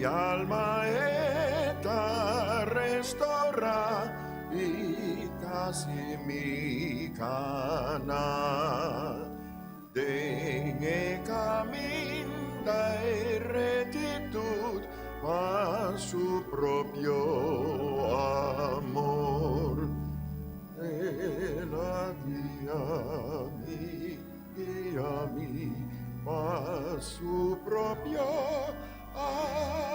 mi alma eta restaura y casi mi cana. Dengue caminda e rectitud a su propio amor. Ela guía mi a su propio amor.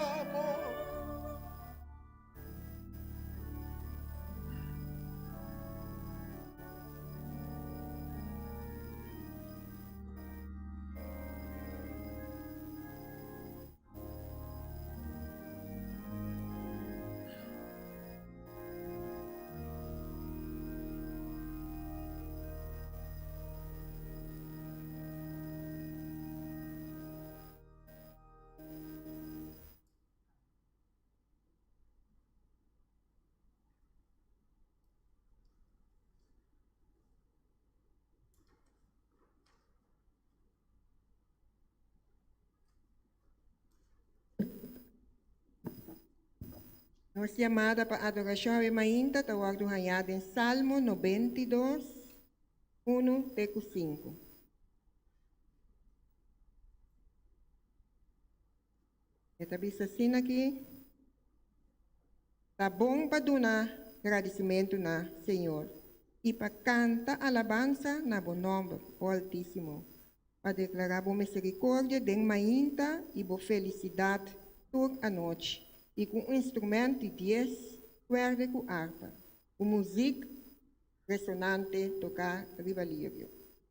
Nossa chamada para adoração é ainda tawag duhayad em Salmo 92, 1 teco 5. Esta bisa assim aqui. Tá bom para donar agradecimento na Senhor e para cantar alabança na bom nome o Altíssimo, para declarar boa misericórdia de mainta e boa felicidade toda a noite. E com um instrumento de 10 cuerdas com harpa, com música ressonante tocar rivalírio.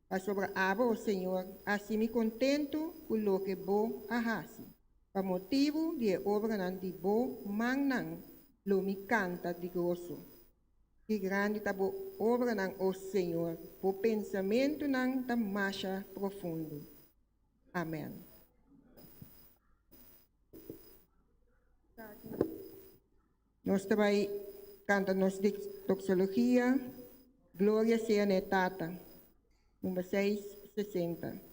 Para sobre a o Senhor, assim me contento com o que bo ahasi. Para motivo de obra nan de bo mangnang, lo me canta de gozo. Que grande tabo obra nan o Senhor, por pensamento nan tamasha profundo. Amém. Nós também cantamos doxologia, Glória seja netata, número 660.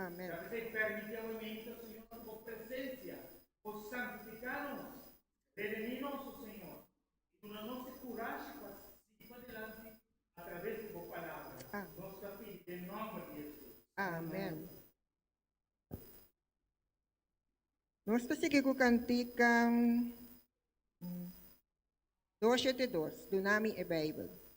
Amém. Permitiamamente, Senhor, por presença, por santificar-nos, prevenir-nos, Senhor, e por nossa coragem para seguir adiante através de tua palavra. Nós pedimos em nome de Jesus. Amém. Nós seguimos com o cantigo 272, do Nami e Bible.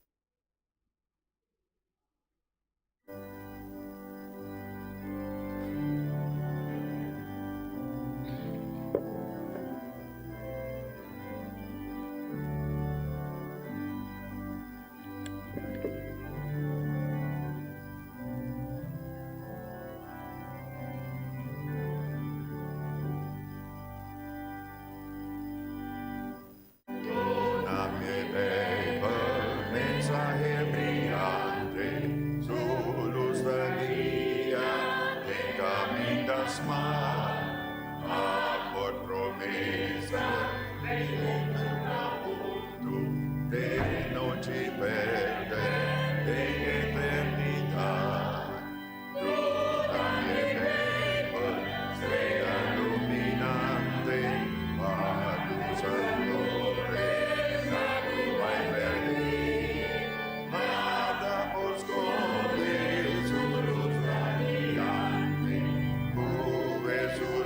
más, por promesa, de noche verde, de eternidad. Tú también sea iluminante, para luz nada oscure su luz radiante, tu Jesús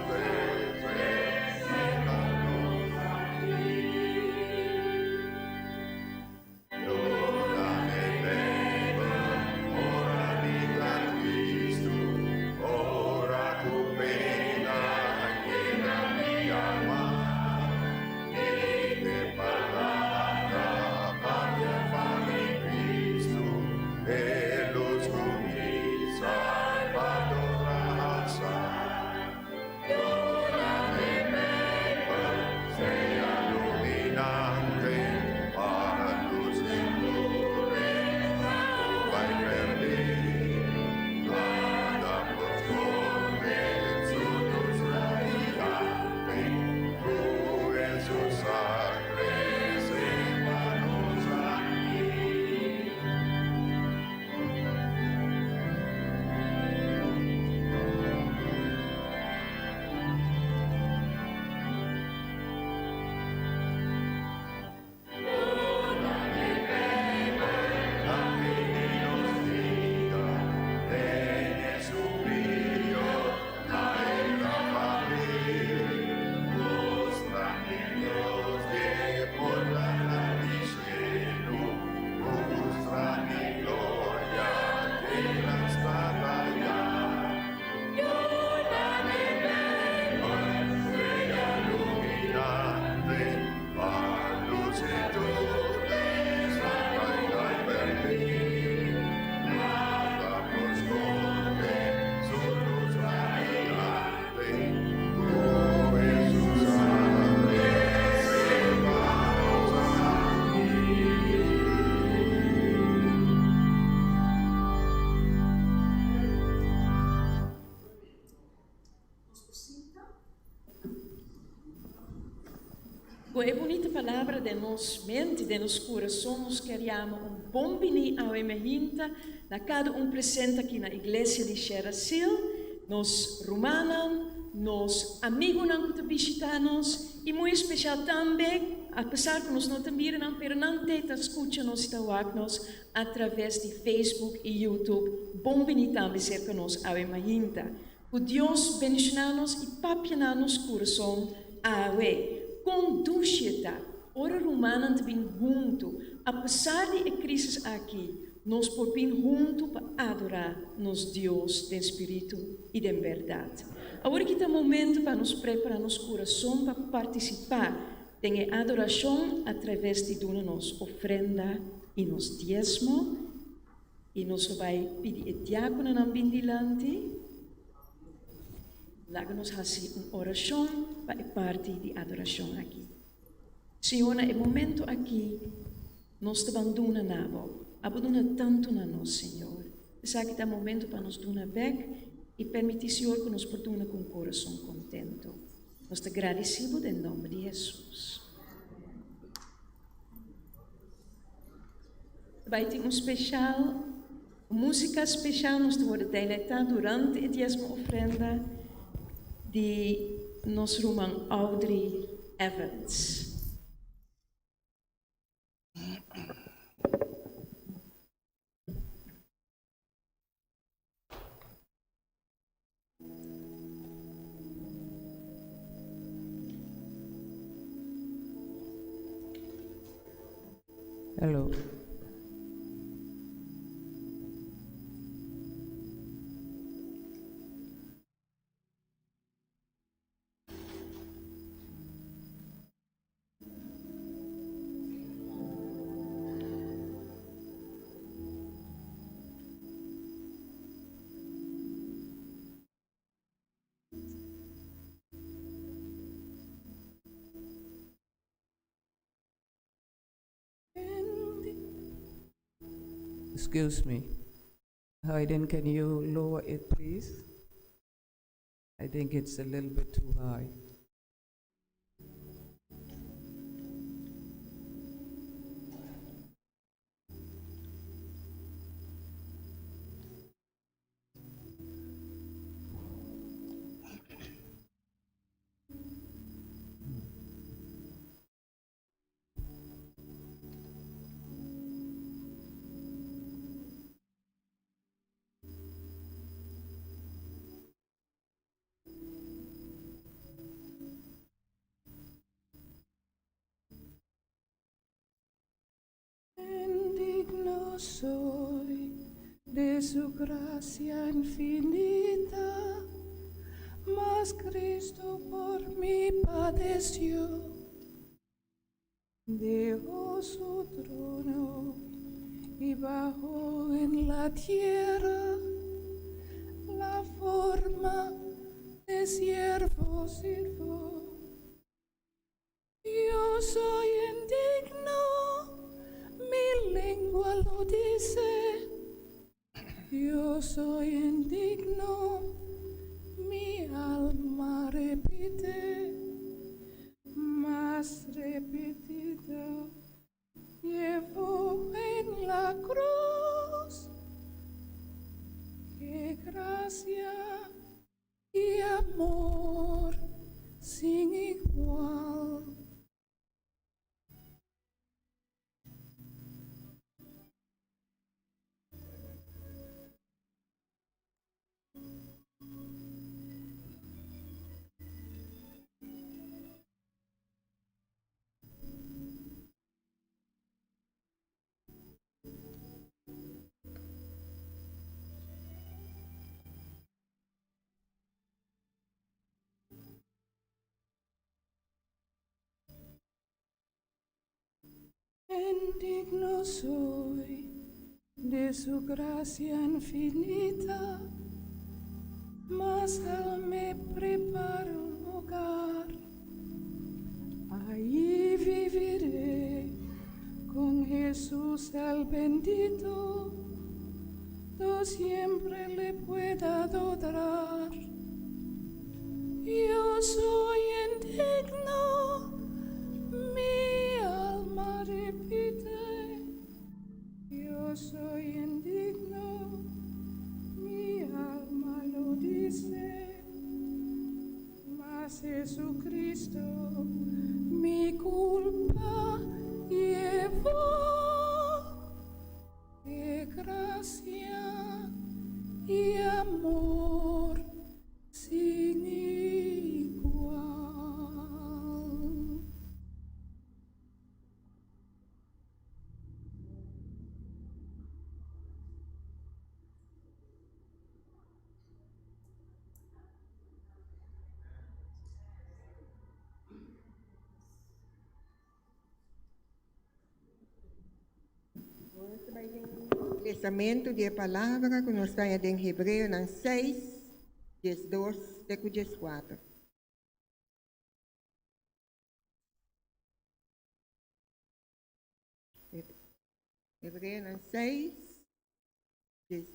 despertanos aquí. Ora me beba, ora mi gran Cristo, ora tu pena llena mi alma, y de palabra vaya para Cristo, luz con mi Salvador raza. Ora me beba, sea iluminante, para luz de pureza, vai perder. Nada oscure su luz radiante, tu Jesús sangre sépanos aquí. Com a bonita palavra de nos mente, de nos coração, nós queríamos bom venir ao emergente, na cada presente aqui na igreja de Xerasil, nos romanos, nos amigos que visitamos, e muito especial também, apesar que nós não também não perante, escutam-nos e nos através de Facebook e YouTube, bom venir também ser conosco ao emergente. Que Deus bendicionar-nos e papiar-nos coração a conduz-te, ora romana te bem junto, apesar de a crise aqui, nós por bem junto para adorar nos Deus de Espírito e de verdade. Agora que está o momento para nos preparar nosso coração para participar da adoração através de nos ofrenda e nos diezmo, e nós vai pedir a diácono na bindilante. Laga-nos fazer uma oração para a parte de adoração aqui. Senhor, é momento aqui, nós te abandonamos, abandona tanto na nós, Senhor. Sabe que é momento para nos donar back e permitir, Senhor, que nos perdona com o coração contento. Nós te agradecemos em nome de Jesus. Vai ter música especial, nós te vamos deleitar durante a diezma ofrenda de nosso irmão Audrey Evans. Hello. Excuse me. Hayden, can you lower it, please? I think it's a little bit too high. Indigno soy de su gracia infinita, mas Cristo por mí padeció. Dejó su trono y bajó en la tierra la forma de siervo sirvo. Yo soy indigno, mi lengua lo dice. Yo soy indigno, mi alma repite, mas repetido llevo en la cruz. Qué gracia y amor sin igual. Indigno soy de su gracia infinita, mas Él me prepara un hogar. Allí viviré con Jesús el bendito, yo siempre le pueda adorar. Yo soy indigno, mi alma repite, yo soy indigno, mi alma lo dice, mas Jesucristo mi culpa llevó. Qué gracia y amor sin igual. Lesamento de palavra que nós está em Hebreu, em 6, 12, até 14. Hebreu, em 6,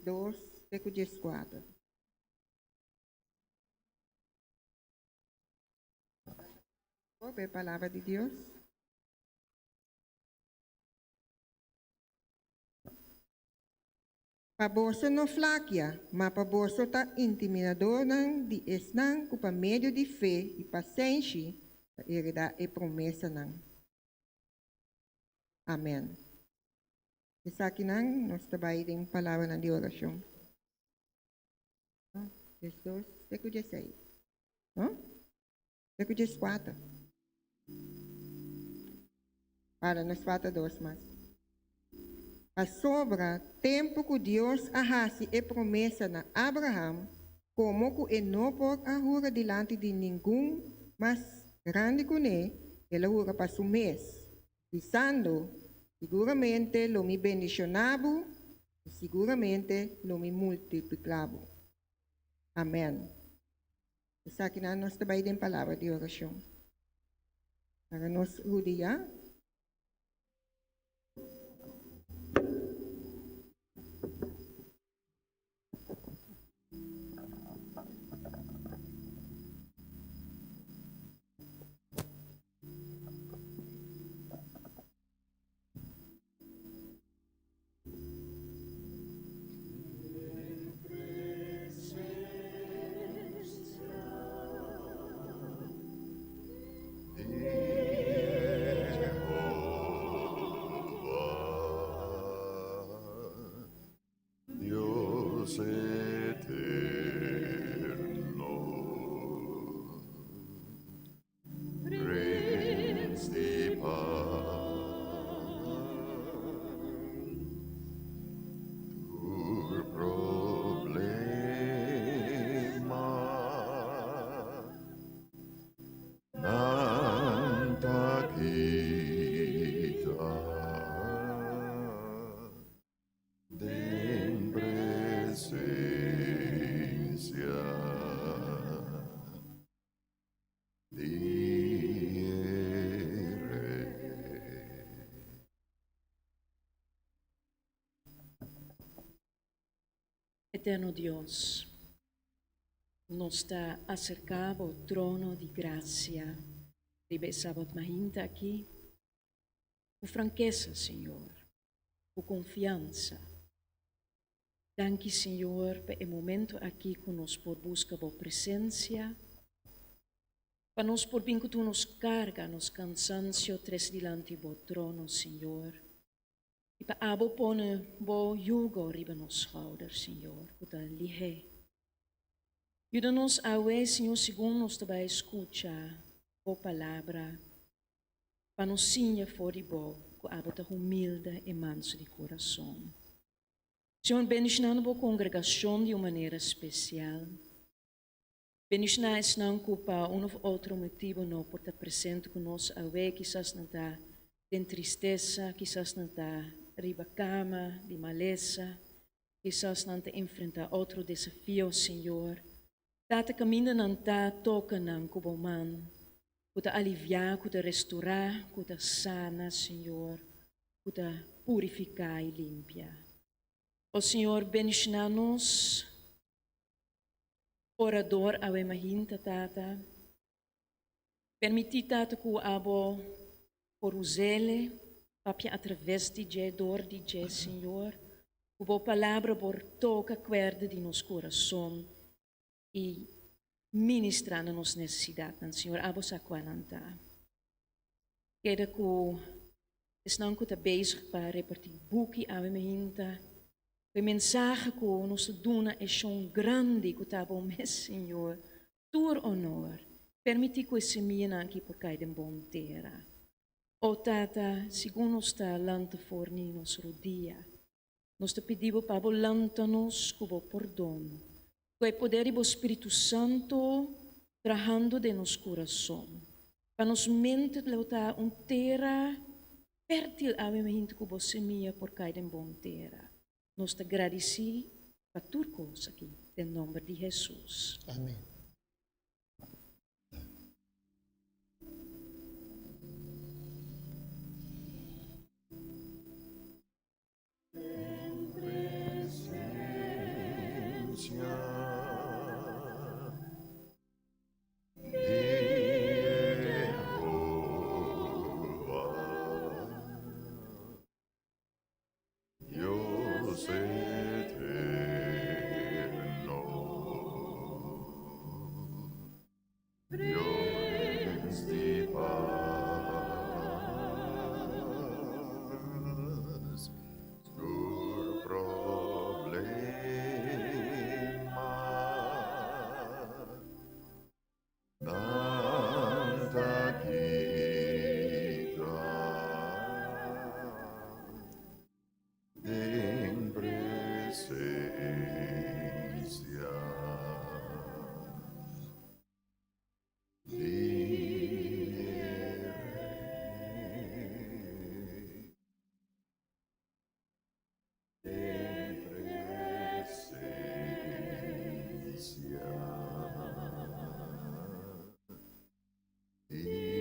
12, até 14. Vou ver a palavra de Deus. Paboso no flaquia, mas paboso tá intimidador não de esnan cupa meio de fé e paciência heredar e promessa não. Amém. Essa aqui não nós trabalhamos em palavra de oração. Jesus, seco 16. Seco 14. Para nós falta 2 mais. A sobra tempo que Deus arrase e promessa na Abraham, como que não por a jura delante de ninguém, mas grande que ele jura para su mês, dizendo, seguramente lo me bendicionado, e seguramente lo me multiplicado. Amém. Essa aqui nós trabalhamos em palavra de oração. Para nós rodear. Eterno Dios, nos está acercado al trono de gracia. Ribe sabat mahinta aqui. Com franqueza, Senhor. Com confiança. Danke, Senhor, por momento aqui que nós por busca a presença. Para nós por bem que tu nos carga, nos cansancio, tres dilante do trono, Senhor. E para abo pone bo jugo riba nos schouders, Senhor, que lihe. Ajuda-nos a ver, Senhor, segundo nos também escuta a palavra, para nos sinha for de bo, que abo ta humilde e manso de coração. Senhor, bendicionando a congregação de uma maneira especial. Bendicionar não culpa um ou outro motivo não por estar presente conosco a ver, quizás não está de tristeza, quizás não está riba cama, de maleza, quizás não está enfrentar outro desafio, Senhor. Tata caminho não está toca não como man, kuda aliviar, kuda restaurar, kuda sana, Senhor, kuda purificar e limpia. O Senhor, bendicionar-nos, orador a imaginta, Tata, permitir, Tata, que o abo por usele, papia através de je, dor de je, Senhor, que a palavra por toca cuerda de nos coração e ministrar na nossa necessidade, Senhor, abo sa quananta. Queda que não que está bezig para repartir boeken a imaginta. A mensagem que nos dona é tão grande que está bom, Senhor. Tua honor. Permite que esse minha aqui por cada bom terra. O Tata, segundo nos está lanta forni nos rodia. Nos te pedimos para lanta-nos com o perdão. Com o poder do Espírito Santo trabajando de nos coração. Para nos mente levar terra fértil a gente que você minha por cada bom terra. Nos te agradeci para tua coisa aqui, em nome de Jesus. Amém. Dios eterno, Dios de paz, tu problema, tanta quita. En presencia diré, en presencia diré.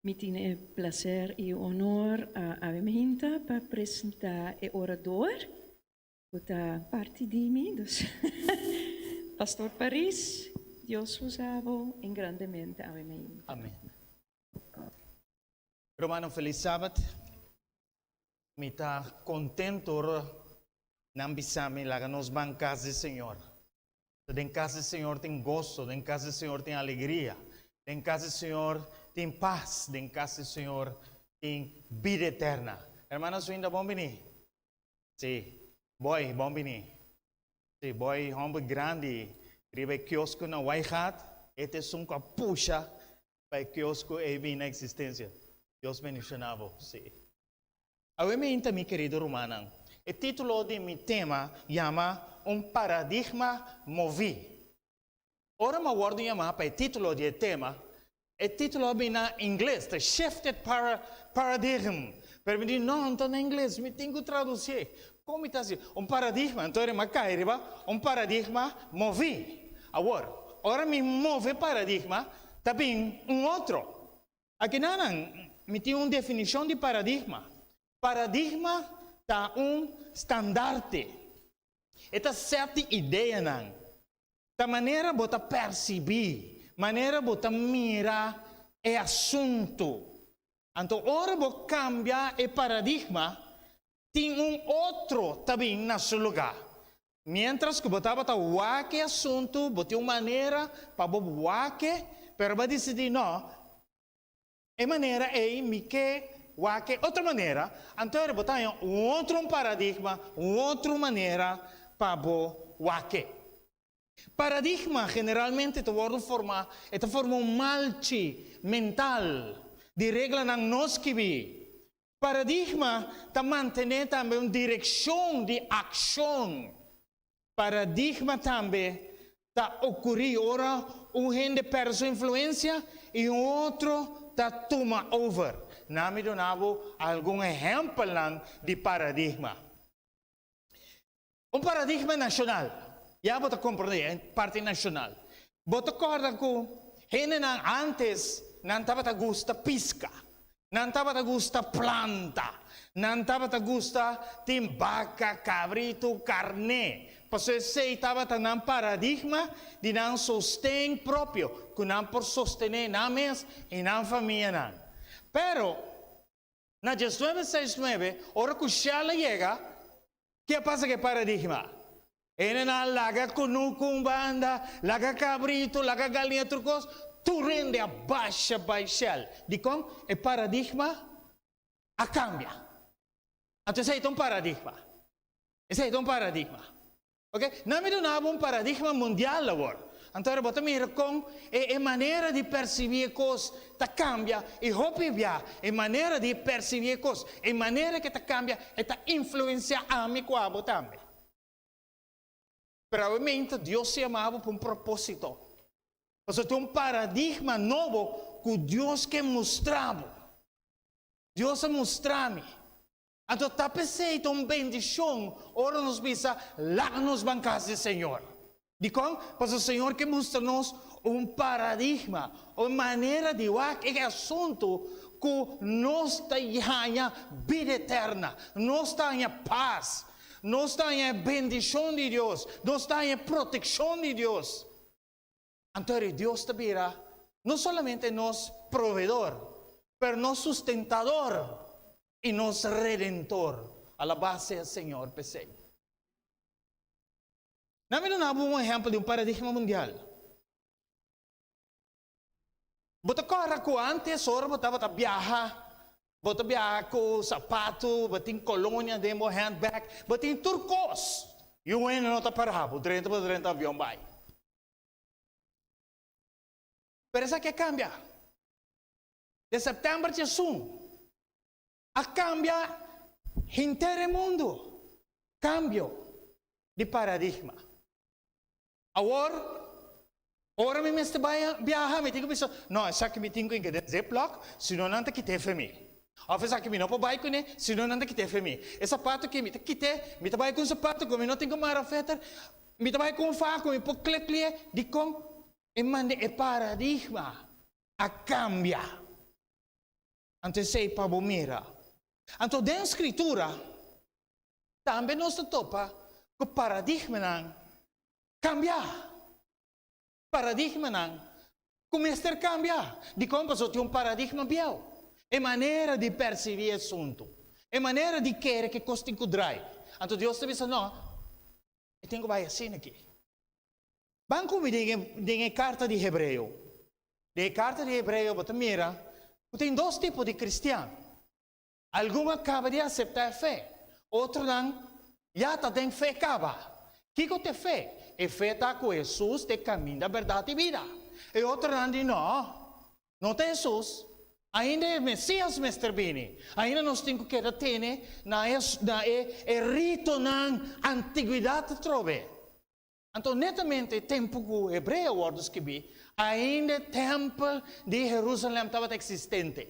Me tiene el placer y honor a Minta para presentar el orador. Esta parte de mí, Pastor París, Dios os amo en grandemente a Minta. Amém. Romano, feliz sábado. Me está contento na bisame lá nos van casa do Senhor. Em casa do Senhor tem gozo, em casa do Senhor tem alegria, em casa do Senhor tem paz, em casa do Senhor tem vida eterna. Hermanos, ainda bom venir? Sim, boy, bom venir. Sim, boy, homem grande, ribe kiosco na Waihat, este é um capucha para kiosco e vir na existência. Deus bendicionava, sim. Agora, mi querido Romanang, o título de mi tema chama Un paradigma movi. Ora ma guardo in mappa il titolo del tema. Il titolo è in inglese, The Shifted Paradigm. Per me dire, no, non è in inglese, mi tengo a tradurre. Come sta assim? Un paradigma, então ma cairiva, un paradigma movi. Ora mi muove paradigma, também outro. Aqui não, me tem uma definição de paradigma. Paradigma tá standarte. Esta certa ideia não. Da maneira bota perceber, maneira bota mirar é assunto. Então, ora vou cambiar o paradigma, tem outro também no seu lugar. Mientras que botava o assunto, botei uma maneira para o pero vai decidir, não, a maneira é me que outra maneira. Então, eu botar outro paradigma, outra maneira para o Paradigma generalmente te wordt forma malchi mental de regra na nós que vi. Paradigma te mantém também uma direção de ação. Paradigma também te ocorre ora gente perde sua influência e outro te toma over. Na me donavo algum exemplo de paradigma. Paradigma nacional. Já vou compreender, parte nacional. Vou acordar com gente antes não estava gusta pisca, não estava gusta planta, não estava gusta tem vaca, cabrito, carne. Porque se estava num paradigma de não sostém próprio, que não por sostener na mesa e na família não. Pero na 1969, ora que Xala chega, que passa que paradigma? Ele na laga com banda, laga cabrito, laga galinha, trucos, tu rende a baixa baixel. De como? O paradigma a cambia. Então, esse é um paradigma. Esse é um paradigma. Ok? Não me donava um paradigma mundial agora. Então, eu boto mira com a maneira de perceber coisas tá cambia e hopia a maneira de perceber coisas, a maneira que tá cambia e tá influencia a mim com também. Provavelmente Deus se amava por propósito. Porque tem paradigma novo que Deus quer mostrar. Deus mostrar-me. Então, está perfeito, uma bendição. Ora nos visa lá nos bancas do Senhor. De como? Porque o Senhor quer mostrar-nos paradigma, uma maneira de ver esse assunto que nós tenha vida eterna, nós tenha paz. Nós estamos em bendição de Deus. Nós estamos em proteção de Deus. Então, Deus te vira, não somente nosso provedor, mas nosso sustentador e nosso redentor. A la base do Senhor, pensei. Não me dá um exemplo de paradigma mundial. Bota corra com antes, ora botava viajar. Bota viajar com sapato, botin colônia, demo handbag, botin turcos. E o ano não está parado, 30 avião vai. Pero isso que cambia. De setembro a junho, a cambia inteiro mundo. Cambio de paradigma. Agora me mestre vai viajar, me tenho que pensar, não, essa que me tenho que dizer bloco, senão não tem que ter família. Officer que me não pode com ele, se não anda que tem femi. Esse sapato que me te quite, me trabalha com sapato, como não tem como marafetar, me trabalha com faco, me pode clicar, de como e mande e paradigma a cambia. Então sei para bomira. Então dentro da escritura também nós topa que o paradigma não cambia. Paradigma não começa a cambiar. De como você tem paradigma biel. É maneira de perceber o assunto. É maneira de querer que costa encudrai. Então Deus te diz, não, eu tenho que vai assim aqui. Banco me diga carta de Hebreu. De carta de Hebreu, você mira, tem dois tipos de cristianos. Alguns acabam de aceitar a fé. Outros não, já tem fé acaba. O que é fé? A fé está com Jesus, tem caminho da verdade e vida. E outros não dizem, não tem Jesus. Ainda é Messias mestre bene. Ainda nós temos que ter na rito na antiguidade trove. Então, netamente, tempo que o hebreu wordos que vi, ainda o templo de Jerusalém estava existente.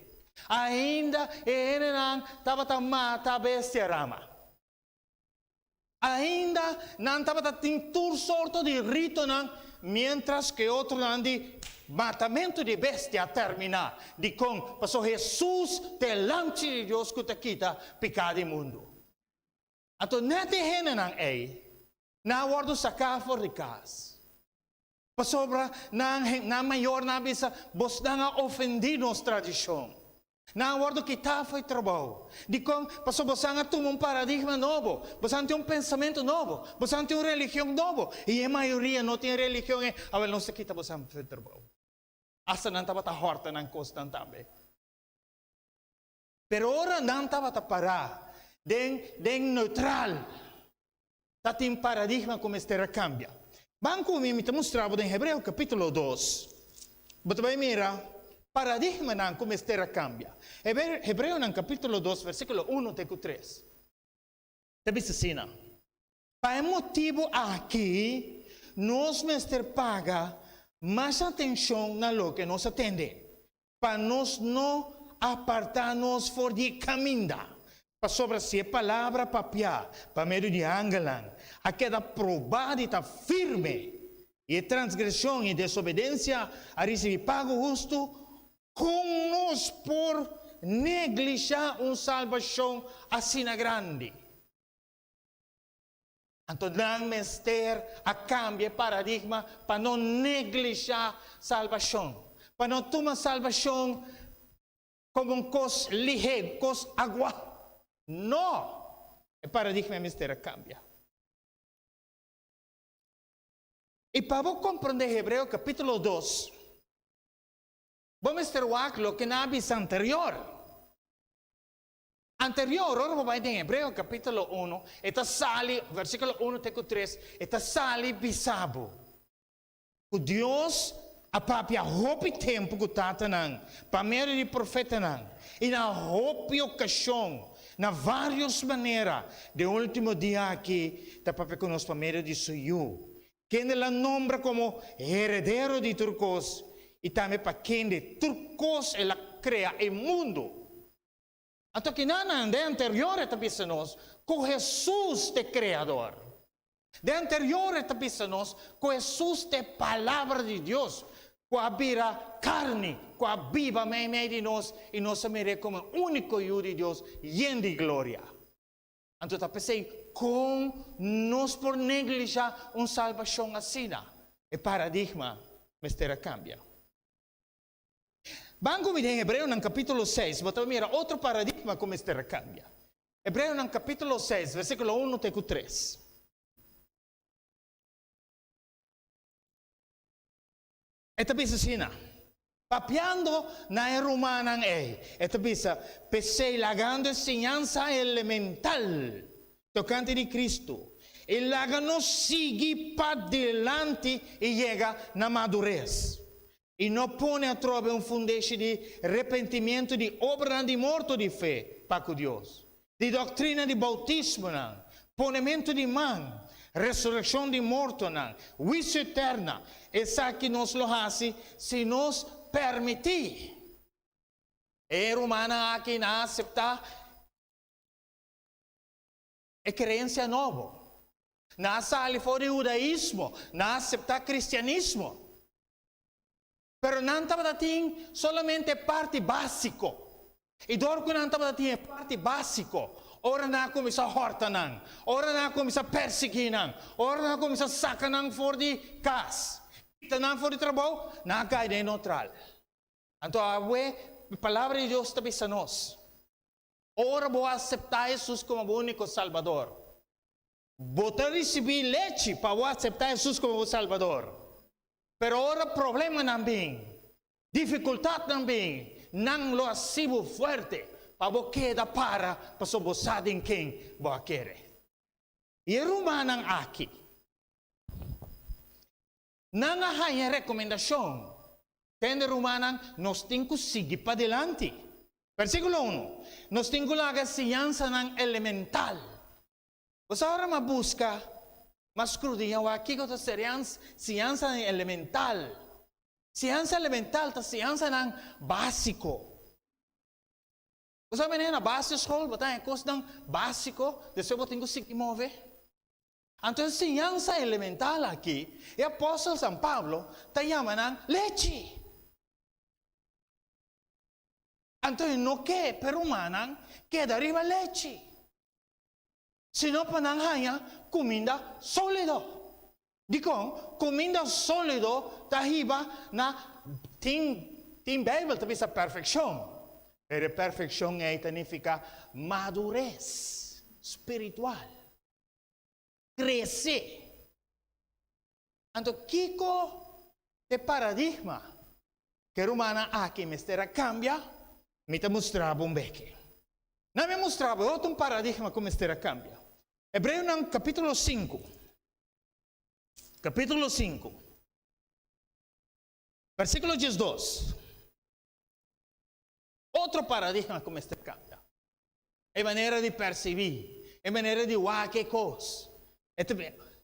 Ainda ele não estava mata a bestia rama. Ainda não estava tendo todo sorto de rito, não, mientras que outro não de matamento de bestia terminar. De com, passou Jesus delante de Deus que te quita pecado imundo. Então, nete hene não é. Na wordo sacar for de casa. Pasobra na maior na bisa bos na ofendido nos tradição. Na wordo kita foi trabalho. Di kong paso bosanga um paradigma novo, bosante um pensamento novo, bosante uma religião novo. E a maioria não tem religião e awel não se kita bosang foi trabalho. Asa não estava horta nan constantamente. Pero ora não estava parar. Den neutral. Tatim paradigma como este cambia. Banco me mostrava em Hebreu capítulo 2. But mira, paradigma não como este cambia. Hebreu no capítulo 2, versículo 1 até 3. Te diz assim, para motivo aqui, nós mestre paga mais atenção na lo que nos atende. Para nós não apartar-nos for de caminho. Para sobre si palavra papia, para meio de angelan, a queda probada e está firme, e transgressão e desobediência a receber pago justo, com nós por negligenciar salvação assim grande. Então, não mester a cambiar paradigma para não negligenciar salvação, para não tomar salvação como coisa ligeira, coisa água. No, el paradigma mistera cambia. Y para comprender Hebreo capítulo 2, vamos a ver lo que nabis anterior. Anterior, ahora vamos a ver en Hebreo capítulo 1, esta sale, versículo 1 até 3, esta sale bisabo. O Deus a papia hopi tempo que tata nang, para meio de profeta nang, e na hopi ocasião, na várias maneiras, de último dia aqui, da papel conosco para meio de suyo, que ele nombra como heredero de Turcos, e também para quem de Turcos ela cria o mundo. Então, que não de anterior está pensando com Jesus de Criador. De anterior está pensando com Jesus de Palavra de Deus, com a vira carne, com a viva meio de nós, e nós miramos como único Hijo de Deus, lleno de glória. Então, está pensando com nós por negligenciar salvação assim, o paradigma mistera cambia. Vamos ver em Hebreu no capítulo 6, mas mira outro paradigma como mistera cambia. Hebreu no capítulo 6, versículo 1 até 3. Esta bisa sina, papiando na romana esta bisa, pesei lagando enseñanza elemental, tocante de Cristo, e lagano sigue para delante e llega na madurez. E não põe a trova fundeixe de arrependimento de obra de morto de fé para com Deus, de doutrina de bautismo, não, ponimento de mão, ressurreição de morto, não, juízo eterno. Essa que nos lo hace se nos permitir. É humana aqui não aceitar a crença nova. Não sai fora do judaísmo, não aceitar cristianismo. Pero não estava tendo solamente parte básico. E dor que não estava tendo parte básico. Ora não começa a horta não. Ora não começa a perseguir não. Ora não começa a sacar não fora de casa. Não fora de trabalho, não cai de neutral. Então, a palavra de Deus está pensando nós. Ora vou aceitar Jesus como o único Salvador. Vou receber leite para aceitar Jesus como o Salvador. Pero ora problema também, dificuldade também, não lo acebo forte, para você queda para sobosar em quem você quer. E romano aqui, não há recomendação, tem romano, nós temos que seguir para adelante. Versículo 1, nós temos que lagar ciência elemental. Você agora busca Mas crudiya wa kiko ta siyansa ng elemental. Siyansa elemental ta siyansa ng basiko. Kung sabi na base school, batang kos ng basiko, deso botin ko sikimove. Anto siyansa elemental aqui, e apóstolo San Pablo ta yaman ng leche. Anto no que per umanang que deriva leche. Sino pananghaya comida sólido. Dikong comida sólido tahiba na ting Bible tabi sa perfeksyon. Pero perfeksyon ay significa madurez spiritual. Crece. Anto kiko de paradigma que rumana aqui mestera cambia, mi te mostrava un becche. Na mi mostrava outro paradigma como mestera cambia. Hebreu ng capítulo 5. Capítulo 5. Versículo 12. Outro paradigma como este cambia. É maneira de perceber. É maneira de que coisa.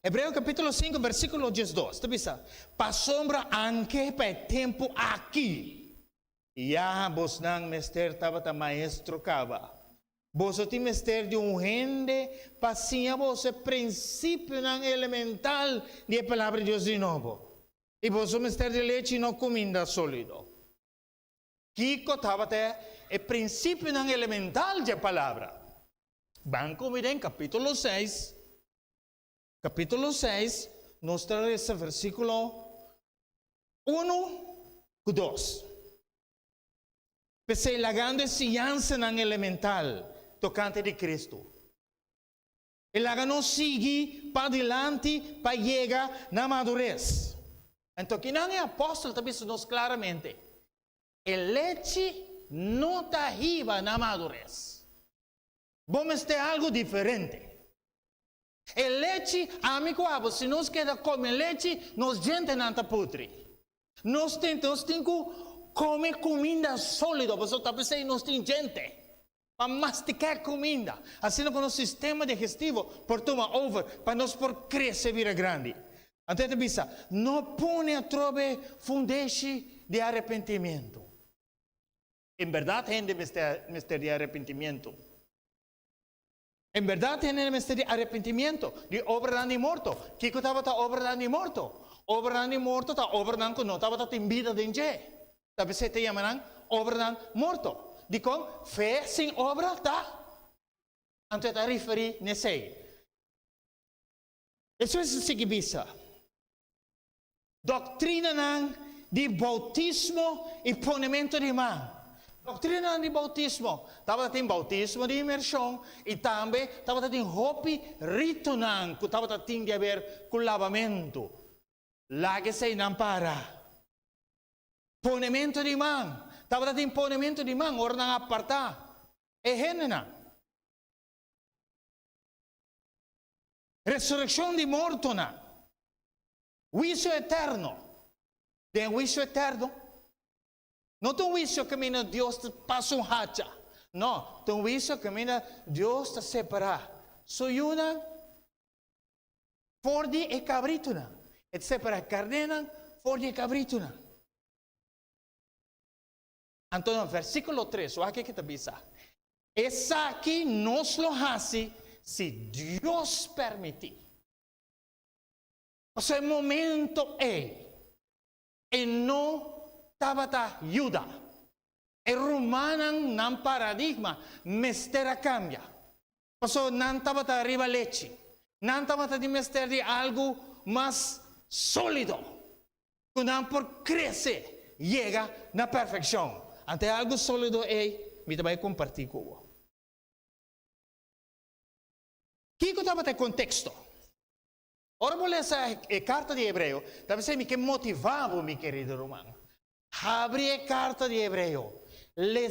Hebreu capítulo 5, versículo 12. Tu bisa, pasombra anche per tempo aqui. Ya vos nang mester tabata maestro kaba. Vos ti mester de rende pasinha vos princípio nang elemental de palavra de Deus de novo. E vos mester de leite não comida sólido. Kiko tabata é princípio nang elemental de palavra. Banco miren capítulo 6. Capítulo 6 nos trae esse versículo 1 e 2. Pese lagando siyansa nang elemental tocante de Cristo. E lagano sigi pa dilante pa llega na madurez. Então, que não é apóstolo também nos claramente. El leche não está arriba na madurez. Vamos ter algo diferente. El leche, amigo, se nós queda comer leche, nos gente não está putri. Nós temos que comer comida sólida, você está pensando, nós temos gente. Para masticar comida. Assim como o sistema digestivo por tomar over, para nós por crescer vir grande. Então, bisa, não põe a trove fundeixe de arrependimento. Em verdade, tem mistério de arrependimento. Em verdade, tem mistério de arrependimento de obra de morto. Kiko estava a obra de morto. Obra de morto está obra de não estava em vida de gente. Sabe se te llaman obra de morto. De com fé sem obra tá. Então está referi nesse. Isso é o seguinte. Doutrina de bautismo e ponimento de mão. Doutrina de bautismo. Estava tem bautismo de imersão e também estava tem hopi rito nang, que estava tem de haver com lavamento. Lá que se não para. Ponimento de mão. Estava tem ponimento de mão, ora nang apartar. E genena. Resurreição de morto na. Juízo eterno. De juízo eterno. Não tem um juízo que mina Deus te passa hacha. Não, tem um juízo que mina Deus te separa. Soy una fordi e cabrituna. Et separa carnena fordi e cabrituna. Então, versículo 3, o que te avisa? Essa aqui nos lo hace se Deus permitir. O sea, el momento e não estava a ajuda. E rumanan nan paradigma, mestera cambia. O sea, não estava a arriba leche. Não estava a mester de algo mais sólido. Quando por crescer, chega na perfeição. Ante algo sólido me vai compartir com você. Que estava o contexto? Ora vou ler essa carta de Hebreu. Deve ser que motivava, meu querido irmão. Abre a carta de Hebreu. Lê.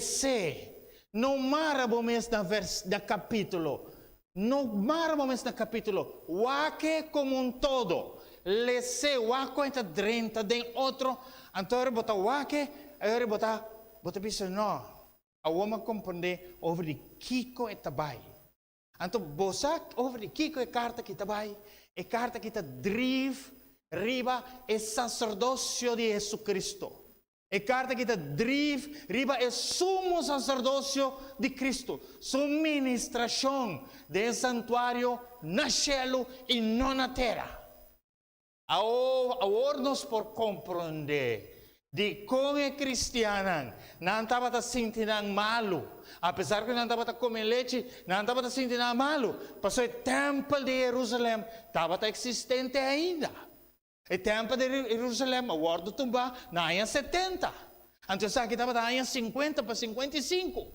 Não marabo mês da capítulo. Não marabo mês da capítulo. Waque como um todo. Lê, waque entre 30, tem outro. Então eu botar waque, eu botar. Bota pensa, não. A uma compreender over de Kiko e Tabai. Anto bosak over die kiko e carta kita bai, e carta kita drive riba e sacerdócio de Jesus Cristo. E carta kita drive riba e sumo sacerdócio de Cristo. Su ministração de santuário na cielo e não na terra. Aornos por compreender de como é cristiana, não estava a sentir malo. Apesar que não estava a comer leite, não estava a sentir malo. Passou o templo de Jerusalém, estava existente ainda. O templo de Jerusalém, a guarda tumba, na ano 70. Então, aqui estava na ano 50 para 55.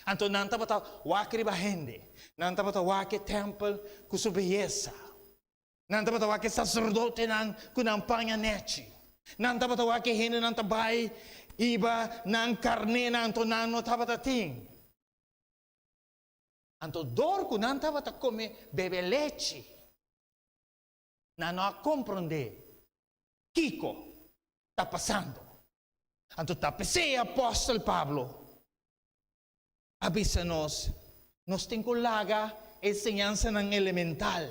Então, não estava a wakriba gente, não estava a wakri templo com sua beleza. Não estava a wakri sacerdote com a panha nete. Não estava a wakri gente, não estava iba ng karne na anto nano tabatating. Anto dorko nan tabata come bebe leche. Nano a comprende. Kiko está passando. Anto tapese apóstol Pablo. Avisa-nos tem laga enseñanza ng elemental.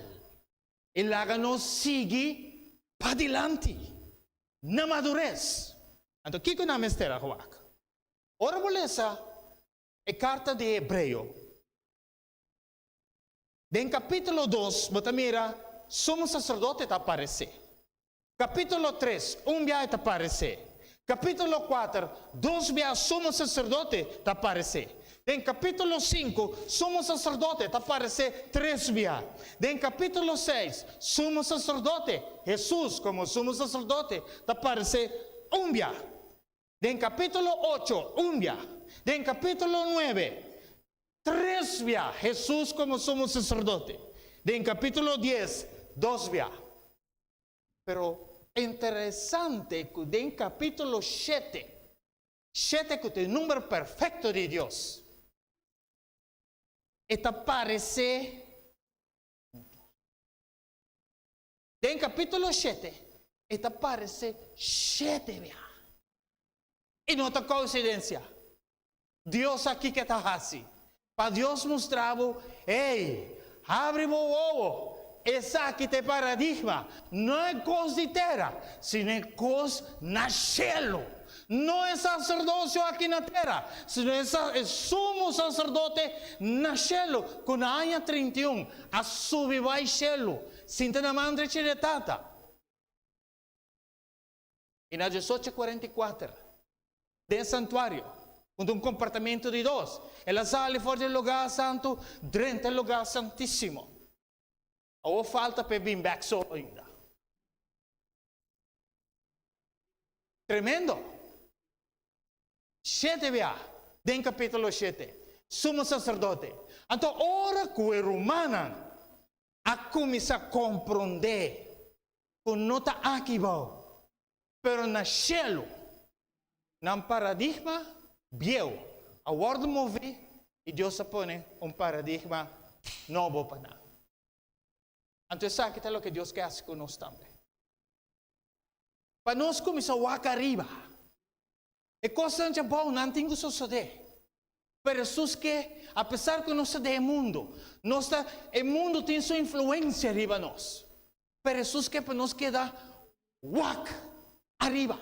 E laga nos sigue pa dilante. Na madurez. Anto kiko na mestera huwak. Ora bolesa e carta de Hebreo. Den capítulo 2, botamira, sumo sacerdote te aparece. Capítulo 3, bia te aparece. Capítulo 4, bia sumo sacerdote te aparece. Den capítulo 5, sumo sacerdote te aparece 3 bia. Den capítulo 6, sumo sacerdote, Jesús como sumo sacerdote te aparece bia. Den capítulo 8, bia. Den capítulo 9, 3 bia. Jesús como sumo sacerdote. Den capítulo 10, 2 bia. Pero interesante que den capítulo 7, 7 que es el número perfecto de Dios. Eta aparece. Den capítulo 7, eta aparece 7 bia. E não tem coincidência. Deus aqui que está assim. Para Deus mostrava, ei, abre o ovo. Essa aqui tem paradigma. Não é coisa de terra, sino é coisa na cielo. Não é sacerdócio aqui na terra, sino é sumo sacerdote na cielo. Com a anha 31, a subir vai cielo. Sinta na mandre ciretata. E na 1844. Del santuario, con un compartimento di 2. E la sale fuori del lugar santo, dentro il lugar santissimo. O falta per ben back solo ainda. Tremendo. 7 via, del capitolo 7. Sumo sacerdote. Então, ora que o romano a começar a compreender, com nota aqui, pero na cielo, num paradigma viejo, agora move e Deus põe paradigma novo para nós. Então, sabe que é o que Deus quer com nós também. Para nós começar a arriba. E coisa não é boa, não tem que suceder. Mas Jesus que, apesar que nós é mundo, o mundo tem sua influência arriba nós. Mas Jesus que para nós queda arriba.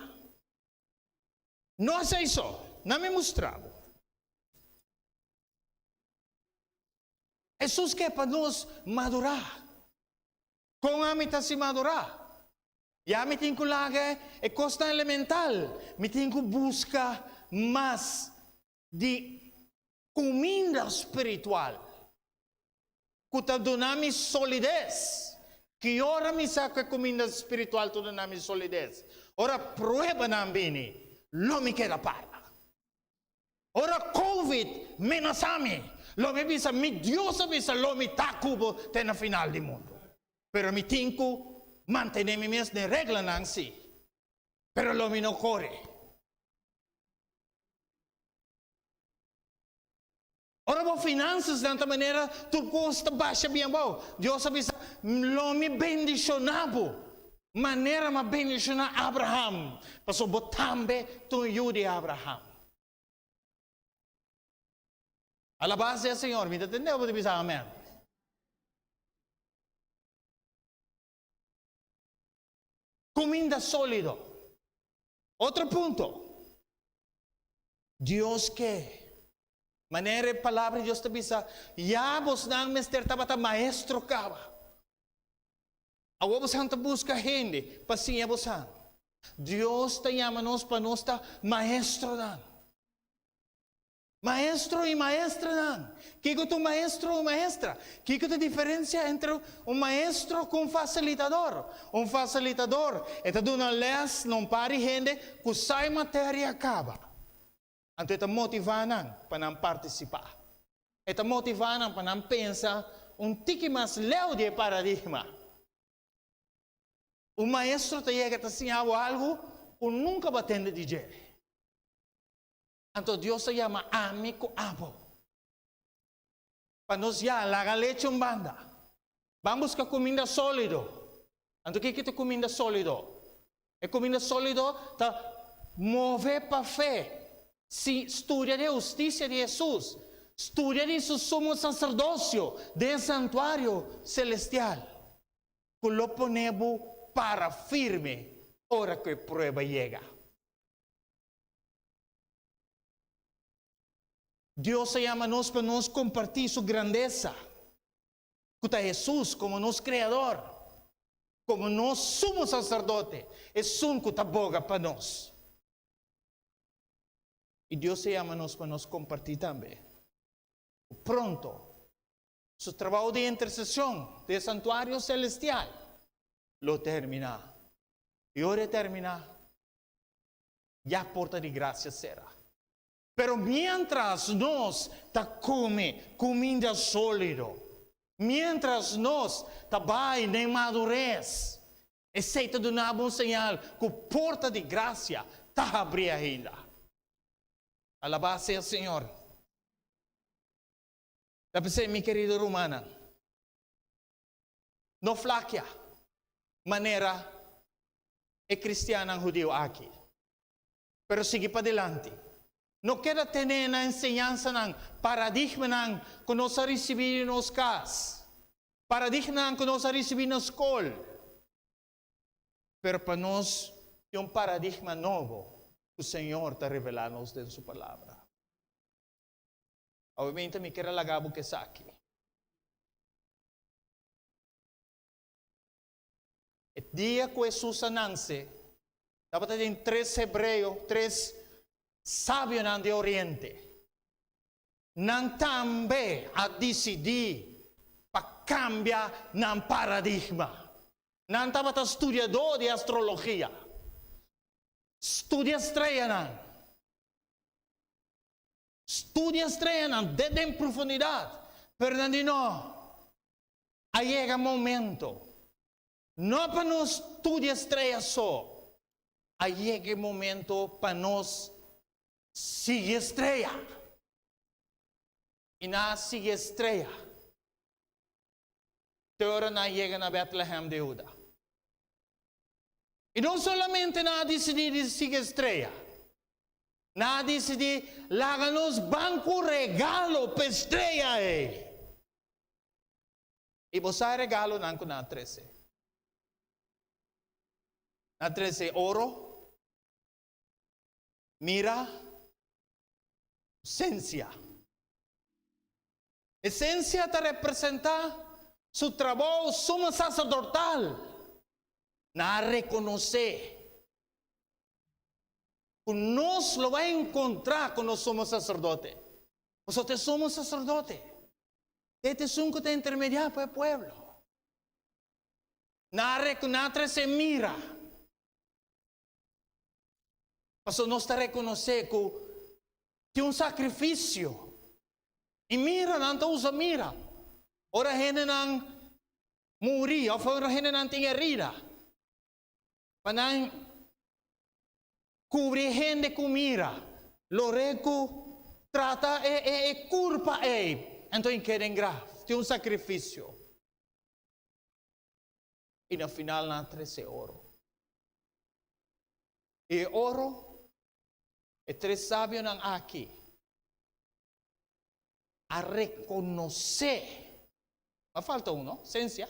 Não é isso, não me mostrava. Jesus que é para nós madurar. Com a meta se madurar. E a meta que laga é coisa elemental. Me tem que buscar mais de comida espiritual. Que está dando solidez. Que ora me saca comida espiritual, tu dando solidez. Ora prueba na bini. Lo me queda para. Ora COVID menasami. Lo me visa, mi Dios avisa, lo me tacubo te na final di mundo. Pero mi tinku mantenemi mes ne regla nang si. Pero lo me no corre. Ora bo finanças desta maneira, tu custa baixa bem bom. Deus avisa, lo me bendicionabo. Maneira ma bendicionar Abraham. Paso botambe tu yudi Abraham. Alabado sea el Señor. ¿Me entendeu? Pode dizer amém. Comida sólido. Otro punto. Dios que. Maneira e palavra de Deus te bisa. Ya vos nang mester tabata maestro kaba. Awa vos han te busca gente. Pasinha vos han. Deus te llama nos para nos ta maestro dan. Maestro e maestra dan. Kiko tu maestro ou maestra? Kiko tu diferença entre um maestro com um facilitador? Um facilitador é te dando les, não pare gente, que sai matéria acaba. Então, te motivam para participar. Te motivam para pensar tique mais leu de paradigma. O maestro te chega a te ensinar algo que nunca vai ter de dizer. Então, Deus se chama amigo abo. Para nós já, laga leite banda. Vamos buscar comida sólido. Então, o que é comida sólido? É comida sólido para mover para a fé. Se estuda de justiça de Jesus, estuda de seu sumo sacerdócio, de santuário celestial, que lo ponemos para firme, hora que a prueba llega. Deus se llama nos para nos compartir su grandeza, que a Jesús como nos creador, como nos sumo sacerdote, es un que boga para nos. E Deus se llama nos para nos compartir também. Pronto, su trabalho de intercessão, de santuário celestial, lo termina. E hora termina, já a porta de graça será. Pero mientras nós ta come comida sólido, mientras nós ta vai em madurez, aceita do nabo sinal que a porta de graça ta abre ainda. Alabado sea el Señor. Tapos mi querido Romana, no flaquea manera é cristiana judío aqui, pero sigue para adelante. Não quer ter na enseñanza ng paradigma ng que nós recebemos nos cas, paradigma que nós recebemos na escola, pero para nós é paradigma novo que o Senhor está revelando-nos em sua palavra. Obviamente, me quero lagabo que sa aqui. O dia que Jesus nasce, dapat ter 3 hebreus, 3 sábios de Oriente, não também a decidir para cambiar ng paradigma. Não estava estudador de astrologia. Estudia estrela não. Estudia estrela não, desde em profundidade. Pero não, aí chega momento. Não para nós estudar estrela só. Aí chega momento para nós seguir estrela. E na seguir estrela, teora na chega na Bethlehem de Judá. E não somente na decidir de seguir estrela, na decidir laga-nos banco regalo para estrela. E você regalo não com na 13. Na 13 ouro, mira, essência. Essência te representa su trabalho sumo sacerdotal. Na reconocer. Nós lo vai encontrar quando somos sacerdote. Nosotros somos sacerdote. Este es un que te intermediario para el pueblo. Na se mira. Mas nós te reconocer que um sacrifício. E mira, não te usa mira. Ora gente não morri, ou ora gente não tem herida. Para cobrir gente com mira. Lo reco trata e culpa então querem grave. Tem um sacrifício. E no final na 13 ouro. E ouro é 3 sábios aqui. a reconocer. Me falta uno, ciencia.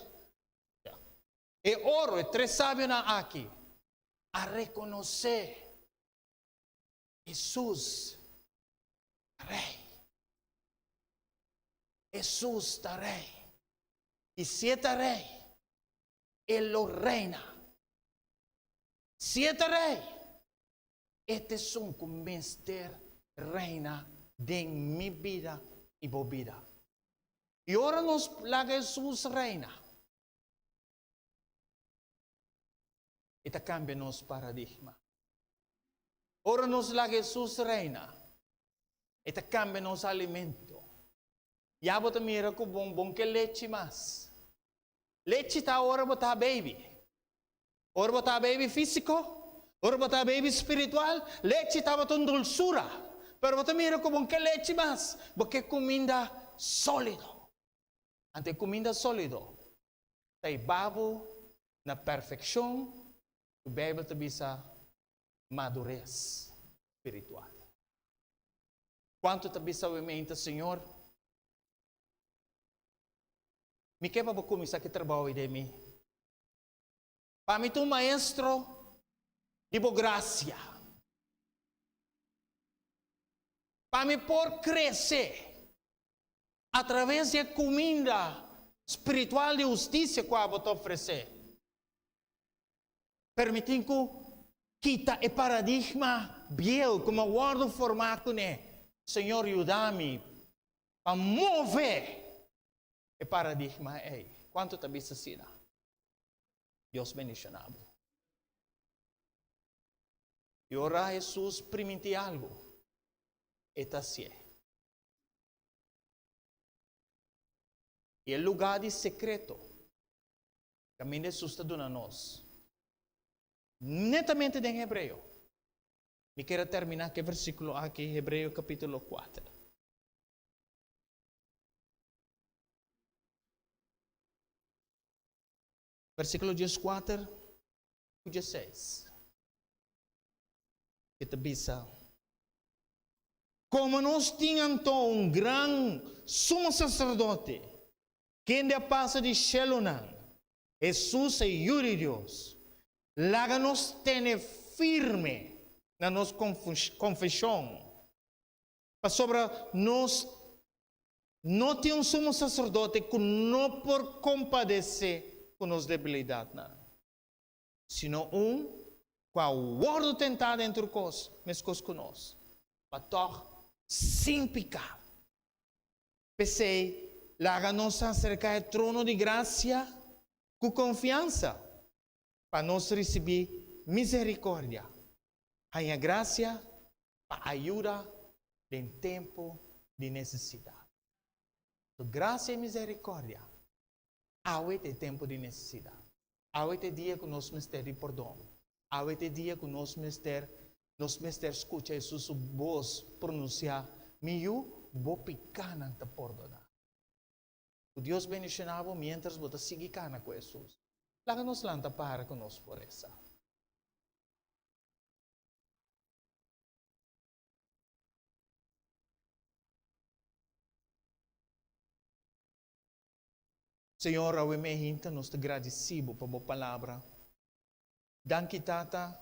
E oro, e tres sabios aquí. A reconocer Jesús, Rey. Jesús está Rey. Y si está Rey, Él lo reina. Si está Rey, este es un mister reina de mi vida y tu vida. Y ahora nos la Jesús reina. Esta cambia nos paradigma. Ahora nos la Jesús reina. Esta cambia nos alimento. Ya bota mira com bom que leite mais. Leite está ahora botar baby. Ora botar baby físico. Ora botar baby espiritual. Leite está botando dulzura. Pero bota mira com bom que leite mais. Porque comida sólido. Ante comida sólido. Tem babo na perfeição. O Bíblia te bisa madurez espiritual. Quanto te bisa o mente, Senhor? Me quebra para começar que trabalho de mim. Para mim, tu maestro de boa graça. Para mim, por crescer através da comida espiritual de justiça que eu vou te oferecer. Permitindo quita o paradigma velho, como eu guardo formato, né? Senhor, ajuda-me a mover o paradigma aí. Quanto te bisa sila? Deus mencionado. E ora Jesus permite algo. Eta assim. E o lugar de secreto. Caminho de Jesus está dando a nós. Netamente em hebreu. Me quero terminar com o versículo aqui, Hebreu capítulo 4. Versículo 14 e 16. Que te bisa. Como nós tínhamos um grande sumo sacerdote, que ainda passa de Shelonan, Jesus é Yuri Deus. Láganos tene firme na nossa confissão. Sobre nós, não tem um sumo sacerdote que não por compadecer com as debilidades, sino qual o tentado entre nós, mas conosco, para toch sem pecar. Pensei, láganos acerca do trono de graça com confiança, para nós receber misericórdia, a graça para ajuda em tempo de necessidade. So, graça e misericórdia, há este tempo de necessidade. Há este dia que nós mister de perdão. Há este dia que nós mister escuta Jesus voz pronunciar, miu vou picar na te perdonar. O Deus bendicionava mientras você sigue cana com Jesus. Laga nos lanta para conosco por essa. Senhor, ao emergente, nós te agradecemos por a palavra. Danke, Tata,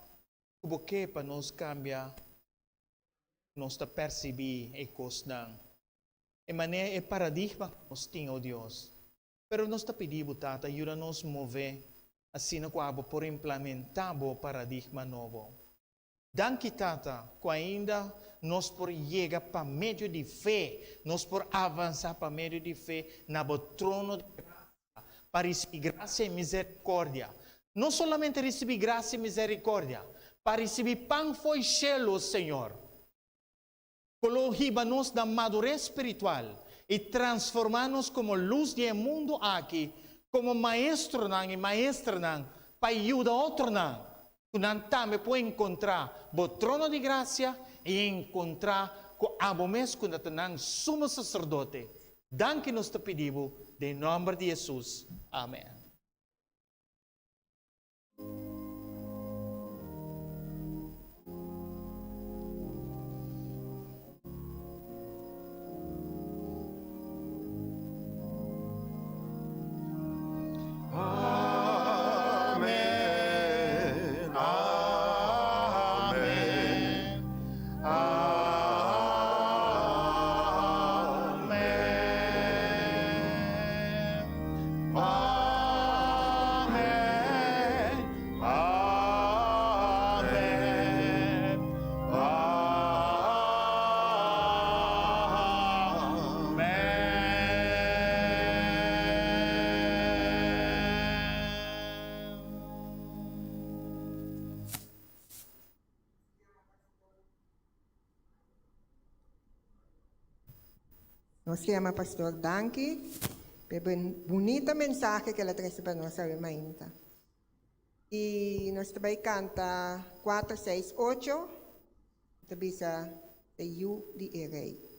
o que para nós cambiar, nós te perceber e costar. E maneira e paradigma nós temos, oh Deus. Pero nós te pedimos, Tata, ajuda-nos a mover, assim como por implementar o paradigma novo. Danke, Tata, que ainda nós por chegar para meio de fé, nós por avançar para meio de fé, na trono de graça, para receber graça e misericórdia. Não somente receber graça e misericórdia, para receber pão foi cielo, Senhor. Coloca-nos na madurez espiritual e transformar-nos como luz do mundo aqui, como maestro e maestra para ajudar outro que não também pode encontrar o trono de graça e encontrar com a mesmo quando tenang sumo sacerdote. Danke nos te pedimos, em nome de Jesus. Amém. Nós chama pastor Danke, pela bonita mensagem que ela trouxe para nós ainda. E nós também canta 4, 6, 8, também é You de Erei.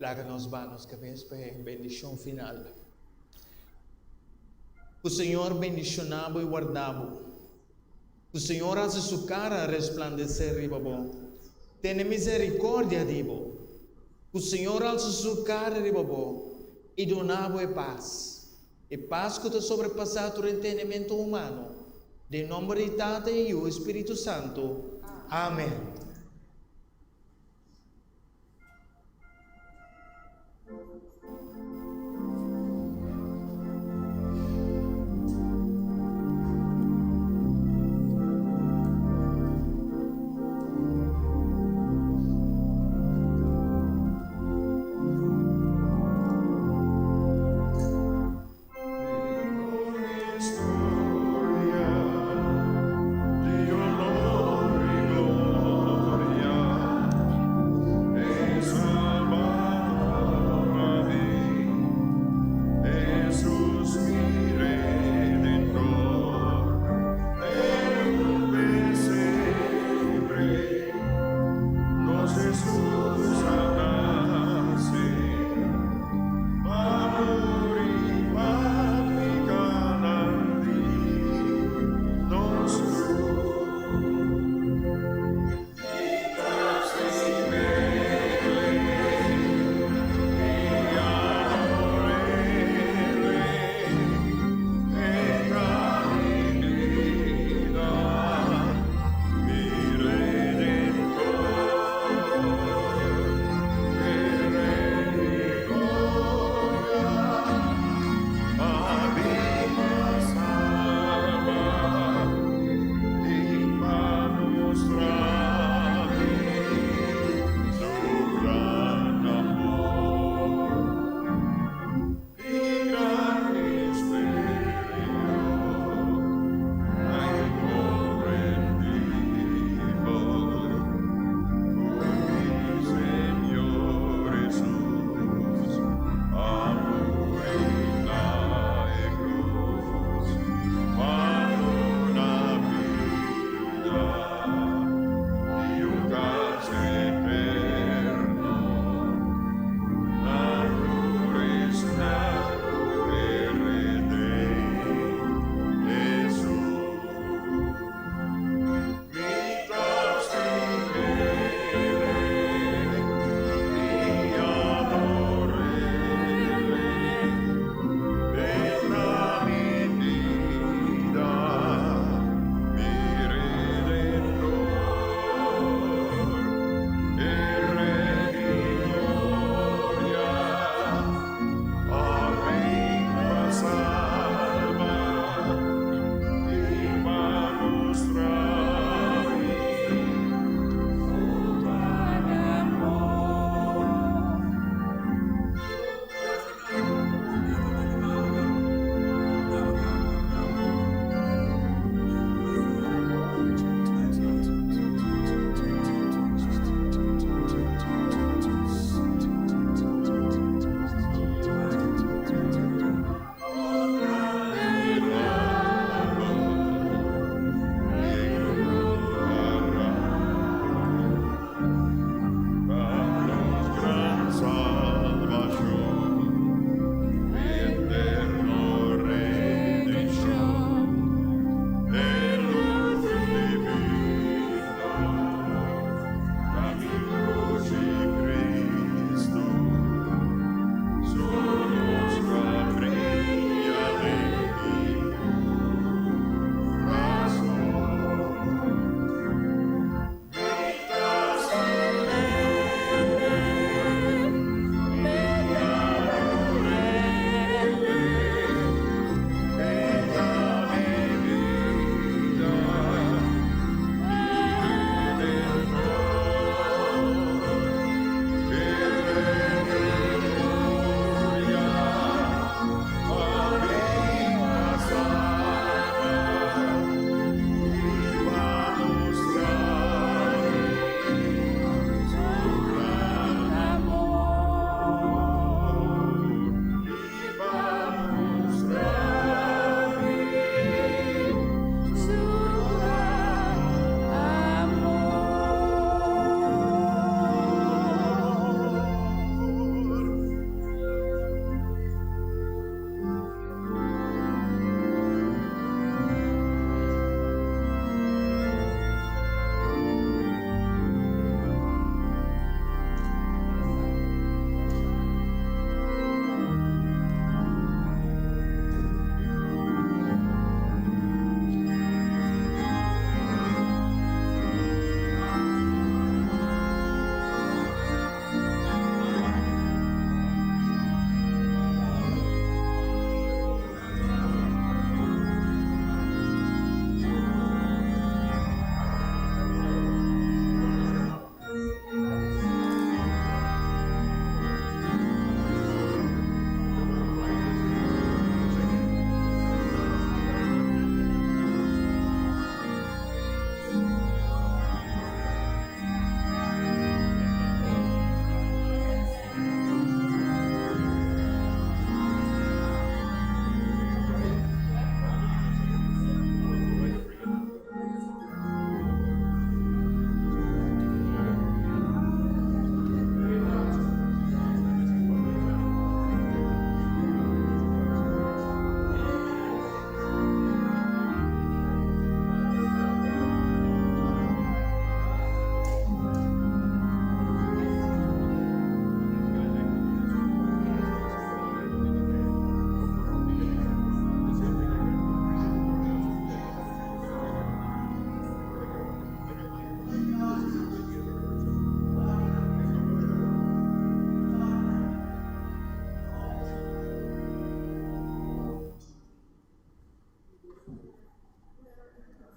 Láganos vanos que ves bendición final. O Senhor bendicionavo e guardavo. O Senhor hace su cara resplandecer riba bo. Tiene misericórdia dibo. O Senhor alza su cara riba bo e donavo e paz. E paz que te sobrepassa o entendimento humano. De nome de Tate e o Espírito Santo. Amén.